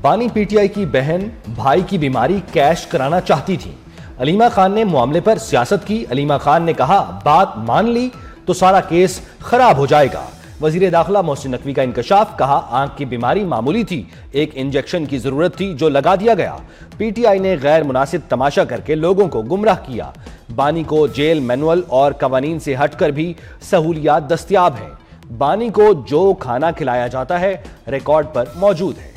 बानी पीटीआई की बहन भाई की बीमारी कैश कराना चाहती थी। अलीमा खान ने मामले पर सियासत की। अलीमा खान ने कहा, बात मान ली तो सारा केस खराब हो जाएगा। वजीर दाखिला मोहसिन नकवी का इंकशाफ। कहा, आंख की बीमारी मामूली थी, एक इंजेक्शन की जरूरत थी जो लगा दिया गया। पीटीआई ने गैर मुनासिब तमाशा करके लोगों को गुमराह किया। बानी को जेल मैनुअल और कवानीन से हटकर भी सहूलियात दस्तयाब हैं। बानी को जो खाना खिलाया जाता है रिकॉर्ड पर मौजूद है।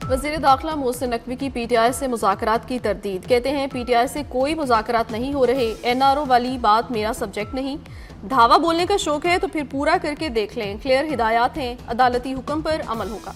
वज़ीर दाखिला मोहसिन नकवी की पीटीआई से मुज़ाकरात की तरदीद। कहते हैं, पीटीआई से कोई मुज़ाकरात नहीं हो रहे। एनआरओ वाली बात मेरा सब्जेक्ट नहीं। धावा बोलने का शौक है तो फिर पूरा करके देख लें। क्लियर हिदायत हैं, अदालती हुक्म पर अमल होगा।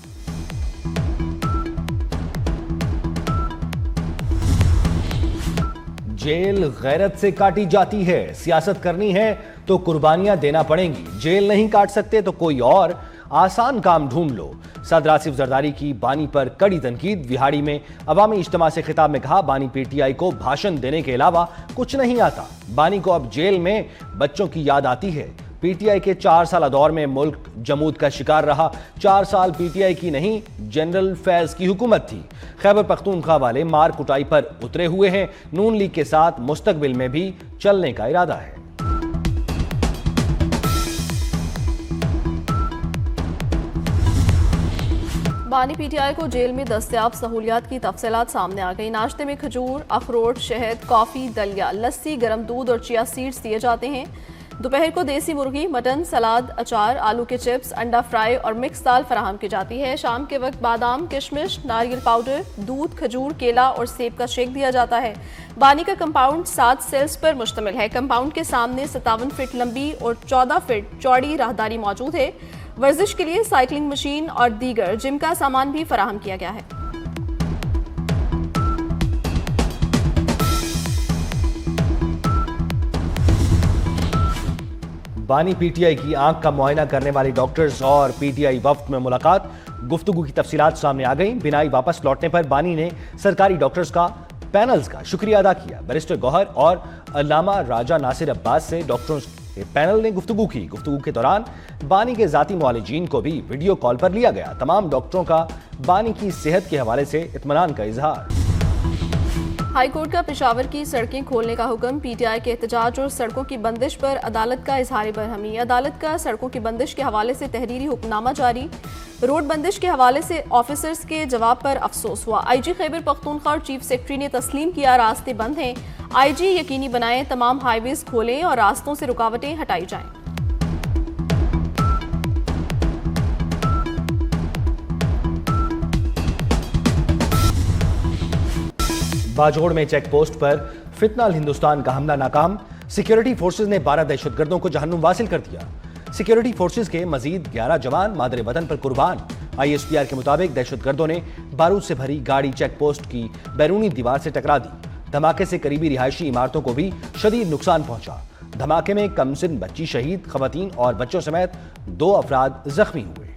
जेल गैरत से काटी जाती है। सियासत करनी है तो कुर्बानियां देना पड़ेंगी। जेल नहीं काट सकते तो कोई और आसान काम ढूंढ लो। सदर आसिफ जरदारी की बानी पर कड़ी तनकीद। विहाड़ी में अवामी इज्तिमा से खिताब में कहा, बानी पीटीआई को भाषण देने के अलावा कुछ नहीं आता। बानी को अब जेल में बच्चों की याद आती है। पीटीआई के 4 साल दौर में मुल्क जमूद का शिकार रहा। 4 साल पीटीआई की नहीं, जनरल फैज की हुकूमत थी। खैबर पख्तूनख्वा वाले मार कुटाई पर उतरे हुए हैं। नून लीग के साथ मुस्तकबिल में भी चलने का इरादा है। बानी पीटीआई को जेल में दस्तयाब सहूलियात की तफसीलात सामने आ गई। नाश्ते में खजूर, अखरोट, शहद, कॉफ़ी, दलिया, लस्सी, गर्म दूध और चिया सीड्स दिए जाते हैं। दोपहर को देसी मुर्गी, मटन, सलाद, अचार, आलू के चिप्स, अंडा फ्राई और मिक्स दाल फराहम की जाती है। शाम के वक्त बादाम, किशमिश, नारियल पाउडर, दूध, खजूर, केला और सेब का शेक दिया जाता है। बानी का कंपाउंड 7 सेल्स पर मुश्तमिल है। कंपाउंड के सामने 57 फीट लंबी और 14 फीट चौड़ी राहदारी मौजूद है। वर्जिश के लिए साइकिलिंग मशीन और दीगर जिम का सामान भी फराहम किया गया है। बानी पीटीआई की आंख का मुआयना करने वाले डॉक्टर्स और पीटीआई वफ्द में मुलाकात। गुफ्तगू की तफसीलात सामने आ गई। बिनाई वापस लौटने पर बानी ने सरकारी डॉक्टर्स का पैनल्स का शुक्रिया अदा किया। बैरिस्टर गौहर और अल्लामा राजा नासिर अब्बास से डॉक्टरों के पैनल ने गुफ्तगू की। गुफ्तगू के दौरान बानी के जाती मुआलिजीन को भी वीडियो कॉल पर लिया गया। तमाम डॉक्टरों का बानी की सेहत के हवाले से इत्मीनान का इजहार। हाई कोर्ट का पेशावर की सड़कें खोलने का हुक्म। पीटीआई के एहतजाज और सड़कों की बंदिश पर अदालत का इजहार बरहमी। अदालत का सड़कों की बंदिश के हवाले से तहरीरी हुक्मनामा जारी। रोड बंदिश के हवाले से ऑफिसर्स के जवाब पर अफसोस हुआ। आईजी खैबर पख्तूनख्वा और चीफ सेक्रेटरी ने तस्लीम किया, रास्ते बंद हैं। आईजी यकीनी बनाएं तमाम हाईवेज खोलें और रास्तों से रुकावटें हटाई जाएं। बाजोड़ में चेक पोस्ट पर फितनाल हिंदुस्तान का हमला नाकाम। सिक्योरिटी फोर्सेज ने 12 दहशतगर्दों को जहन्नुम वासिल कर दिया। सिक्योरिटी फोर्सेज के मजीद 11 जवान मादरे वतन पर कुर्बान। आईएसपीआर के मुताबिक दहशतगर्दों ने बारूद से भरी गाड़ी चेक पोस्ट की बैरूनी दीवार से टकरा दी। धमाके से करीबी रिहायशी इमारतों को भी शदीद नुकसान पहुंचा। धमाके में कमसिन बच्ची शहीद, खवातीन और बच्चों समेत 2 अफराद जख्मी हुए।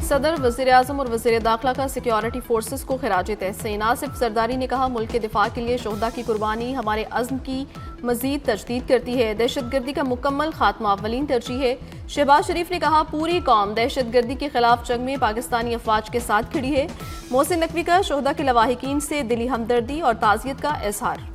सदर, वज़ीर आज़म और वज़ीर दाखिला का सिक्योरिटी फोर्सेस को खिराज तहसीन। आसिफ जरदारी ने कहा, मुल्क के दिफा के लिए शोहदा की कुर्बानी हमारे अज़्म की मजीद तजदीद करती है। दहशतगर्दी का मुकम्मल खात्मा अव्वलीन तरजीह है। शहबाज शरीफ ने कहा, पूरी कौम दहशतगर्दी के खिलाफ जंग में पाकिस्तानी अफवाज के साथ खड़ी है। मोहसिन नकवी का शोहदा के लवाहिकीन से दिली हमदर्दी और ताज़ियत का इजहार।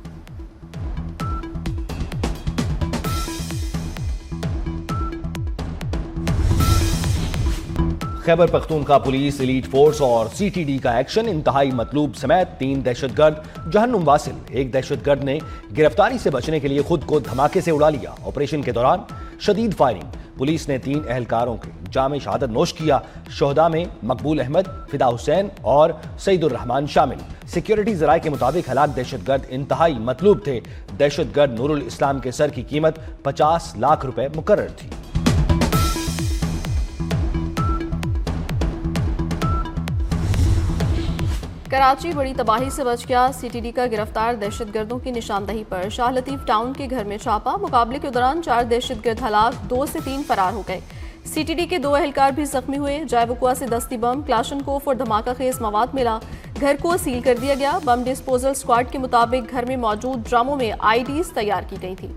Khyber Pakhtunkhwa police, elite force और सीटीडी का एक्शन। इंतहाई मतलूब समेत 3 दहशतगर्द जहन्नुम वासिल। एक दहशतगर्द ने गिरफ्तारी से बचने के लिए खुद को धमाके से उड़ा लिया। ऑपरेशन के दौरान शदीद फायरिंग। पुलिस ने 3 एहलकारों के जाम शहादत नोश किया। शोहदा में मकबूल अहमद, फिदा हुसैन और सईदुर रहमान शामिल। सिक्योरिटी जराये के मुताबिक हलाक दहशतगर्द इंतहाई मतलूब थे। दहशतगर्द नूरुल इस्लाम के सर की कीमत 50 लाख रुपए मुकर्रर थी। कराची बड़ी तबाही से बच गया। सीटीडी का गिरफ्तार दहशतगर्दों की निशानदही पर शाह लतीफ टाउन के घर में छापा। मुकाबले के दौरान 4 दहशतगर्द हलाक, 2 से 3 फरार हो गए। सीटीडी के 2 एहलकार भी जख्मी हुए। जायवकुआ से दस्ती बम, क्लाशनकोफ और धमाका खेज मवाद मिला। घर को सील कर दिया गया। बम डिस्पोजल स्क्वाड के मुताबिक घर में मौजूद ड्रमों में आईडीज तैयार की गई थी।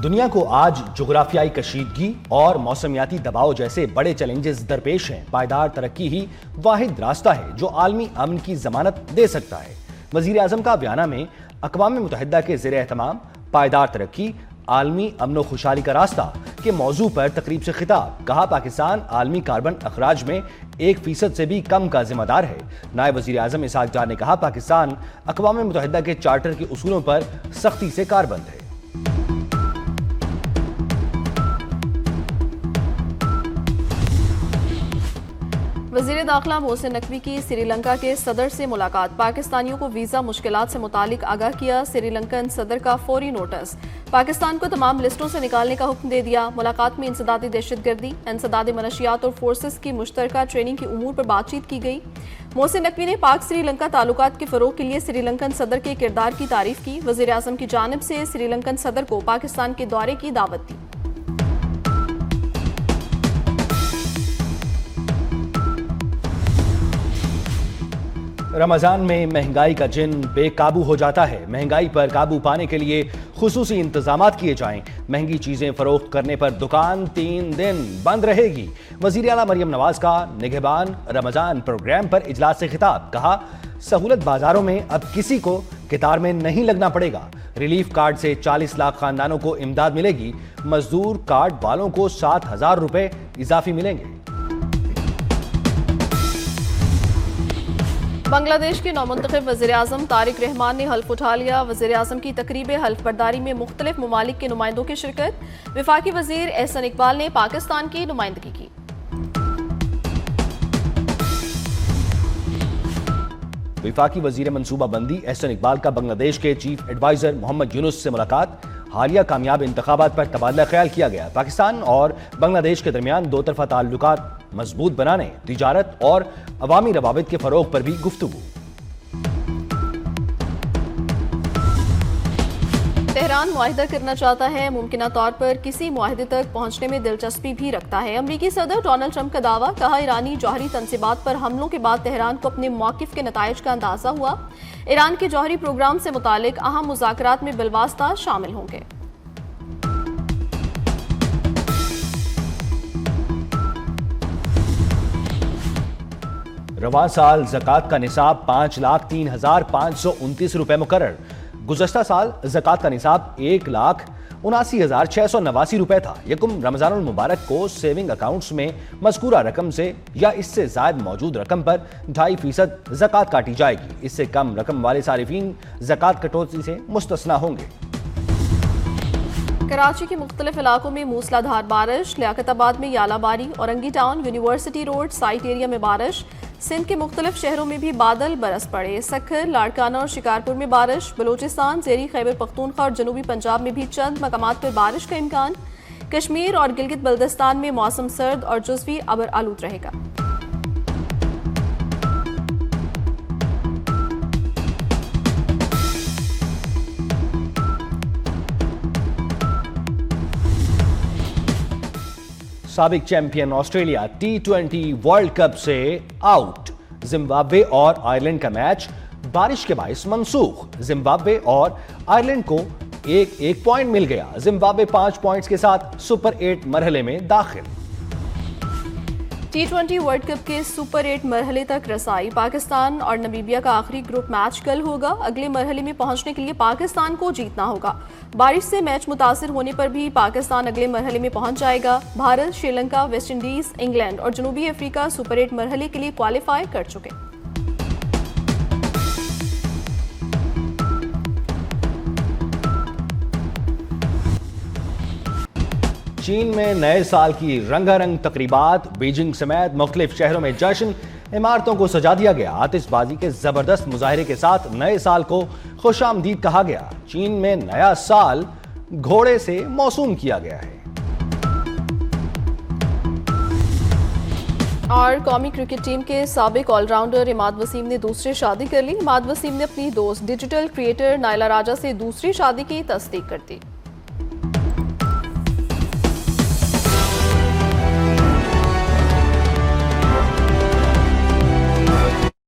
दुनिया को आज जुग्राफियाई कशीदगी और मौसमियाती दबाव जैसे बड़े चैलेंजेस दरपेश हैं। पायदार तरक्की ही वाहिद रास्ता है जो आलमी अमन की जमानत दे सकता है। वजीर आजम का बयाना में अक़वाम मुत्तहिदा के ज़ेर एहतमाम पायदार तरक्की आलमी अमन खुशहाली का रास्ता के मौजू पर तकरीब से खिताब। कहा, पाकिस्तान आलमी कार्बन अखराज में 1% से भी कम का जिम्मेदार है। नायब वजीर आजम इसहाक डार ने कहा, पाकिस्तान अक़वाम मुत्तहिदा के चार्टर के उसूलों पर सख्ती से कारबंद है। वज़ीर दाखिला मोहसिन नकवी की श्रीलंका के सदर से मुलाकात। पाकिस्तानियों को वीज़ा मुश्किलात से मुतालिक आगाह किया। श्रीलंकन सदर का फौरी नोटिस। पाकिस्तान को तमाम लिस्टों से निकालने का हुक्म दे दिया। मुलाकात में इंसदादी दहशतगर्दी, इंसदादी मनशियात और फोर्सेस की मुश्तरका ट्रेनिंग की उमूर पर बातचीत की गई। मोहसिन नकवी ने पाक श्रीलंका ताल्लुकात के फ़रोग के लिए श्रीलंकन सदर के किरदार की तारीफ की। वज़ीर आज़म की जानिब से श्रीलंकन सदर को पाकिस्तान के दौरे की दावत दी। रमजान में महंगाई का जिन बेकाबू हो जाता है। महंगाई पर काबू पाने के लिए खुसूसी इंतजामात किए जाएं। महंगी चीजें फरोख्त करने पर दुकान 3 दिन बंद रहेगी। वजीर आला मरियम नवाज का निगहबान रमजान प्रोग्राम पर इजलास से खिताब। कहा, सहूलत बाजारों में अब किसी को कतार में नहीं लगना पड़ेगा। रिलीफ कार्ड से 40 लाख खानदानों को इमदाद मिलेगी। मजदूर कार्ड वालों को 7,000 रुपए इजाफी मिलेंगे। बांग्लादेश के नौमुंतखब वज़ीर आज़म तारिक रहमान ने हल्फ उठा लिया। वज़ीर आज़म की तकरीब हल्फ बर्दारी में मुख्तलिफ ममालिक के नुमाइंदों की शिरकत। वफाकी वज़ीर एहसन इकबाल ने पाकिस्तान की नुमाइंदगी की। वफाकी वज़ीर मनसूबाबंदी एहसन इकबाल का बांग्लादेश के चीफ एडवाइजर मोहम्मद यूनुस से मुलाकात। हालिया कामयाब इंतखाबात पर तबादला ख्याल किया गया। पाकिस्तान और बांग्लादेश के दरमियान दो तरफा ताल्लुकात मजबूत बनाने, तिजारत और अवामी रवाबित के फरोग पर भी गुफ्तगू। तेहरान मुआहिदा करना चाहता है, मुमकिना तौर पर किसी मुआहिदे तक पहुंचने में दिलचस्पी भी रखता है। अमरीकी सदर डोनाल्ड ट्रंप का दावा। कहा, ईरानी जौहरी तनसीबात पर हमलों के बाद तेहरान को अपने मौकिफ के नताइज का अंदाजा हुआ। ईरान के जौहरी प्रोग्राम से मुतालिक अहम मुज़ाकरात में बिलवास्ता शामिल होंगे। रवां साल ज़कात का निसाब 5,03,529 रुपए मुकर्रर। गुज़श्ता साल ज़कात का निसाब 1,79,689 रुपए था। यकुम रमज़ानुल मुबारक को सेविंग अकाउंट्स में मज़कूरा रकम से या इससे ज़ायद मौजूद रकम पर 2.5% ज़कात काटी जाएगी। इससे कम रकम वाले सारिफीन ज़कात कटौती से मुस्तस्ना होंगे। कराची के मुख्तलिफ इलाकों में मूसलाधार बारिश। लियाकताबाद में यालाबारी, Orangi town, university road, site area में बारिश। सिंध के मुख्तलिफ शहरों में भी बादल बरस पड़े। सखर, लाड़काना और शिकारपुर में बारिश। बलूचिस्तान, ज़ेरी खैबर पख्तूनख्वा और जनूबी पंजाब में भी चंद मकामात पर बारिश का इम्कान। कश्मीर और गिलगित बल्तिस्तान में मौसम सर्द और जुज़वी अबर आलूद रहेगा। साबिक champion Australia T20 world cup से आउट। जिम्बाब्वे और आयरलैंड का मैच बारिश के बाइस मंसूख। जिम्बाब्वे और आयरलैंड को एक पॉइंट मिल गया। जिम्बाब्वे 5 पॉइंट्स के साथ सुपर 8 मरहले में दाखिल। T20 वर्ल्ड कप के सुपर 8 मरहले तक रसाई। पाकिस्तान और नमीबिया का आखिरी ग्रुप मैच कल होगा। अगले मरहले में पहुंचने के लिए पाकिस्तान को जीतना होगा। बारिश से मैच मुतासिर होने पर भी पाकिस्तान अगले मरहले में पहुंच जाएगा। Bharat, Sri Lanka, West Indies, England और जनूबी अफ्रीका सुपर 8 मरहले के लिए क्वालिफाई कर चुके। चीन में नए साल की रंगारंग तकरीबात। बीजिंग समेत मुख्तलिफ शहरों में जश्न। इमारतों को सजा दिया गया। आतिशबाजी के जबरदस्त मुजाहरे के साथ नए साल को खुशामदीद कहा गया। चीन में नया साल घोड़े से मौसूम किया गया है। और कौमी क्रिकेट टीम के साबिक ऑलराउंडर इमाद वसीम ने दूसरी शादी कर ली। इमाद वसीम ने अपनी दोस्त डिजिटल क्रिएटर नायला राजा से दूसरी शादी की तस्दीक कर दी।